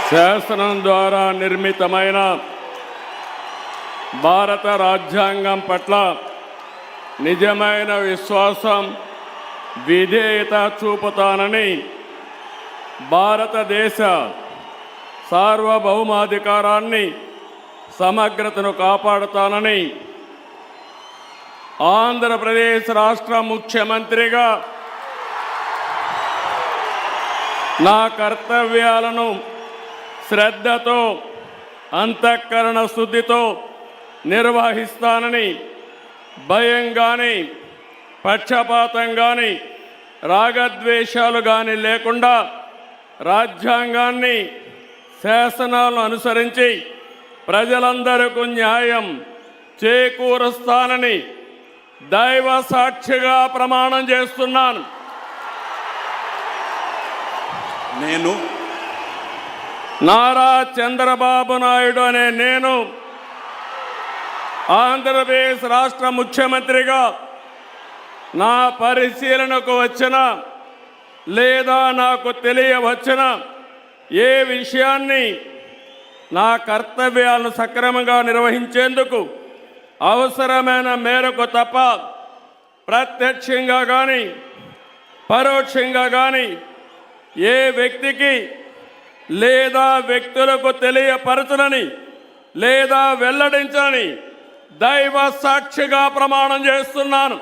శాసనం ద్వారా నిర్మితమైన భారత రాజ్యాంగం పట్ల నిజమైన విశ్వాసం, విధేయత చూపుతానని, భారతదేశ సార్వభౌమాధికారాన్ని, సమగ్రతను కాపాడుతానని ఆంధ్రప్రదేశ్ రాష్ట్ర ముఖ్యమంత్రిగా నా కర్తవ్యాలను శ్రద్ధతో, అంతఃకరణ శుద్ధితో నిర్వహిస్తానని, భయం కానీ, పక్షపాతం కానీ, రాగద్వేషాలు కానీ లేకుండా రాజ్యాంగాన్ని, శాసనాలను అనుసరించి ప్రజలందరికీ న్యాయం చేకూరుస్తానని దైవ సాక్షిగా ప్రమాణం చేస్తున్నాను. నేను నారా చంద్రబాబు నాయుడు అనే నేను ఆంధ్రప్రదేశ్ రాష్ట్ర ముఖ్యమంత్రిగా నా పరిశీలనకు వచ్చిన లేదా నాకు తెలియవచ్చిన ఏ విషయాన్ని నా కర్తవ్యాలను సక్రమంగా నిర్వహించేందుకు అవసరమైన మేరకు తప్ప ప్రత్యక్షంగా కానీ పరోక్షంగా కానీ ఏ వ్యక్తికి లేదా వ్యక్తులకు తెలియపరచనని లేదా వెల్లడించని దైవ సాక్షిగా ప్రమాణం చేస్తున్నాను.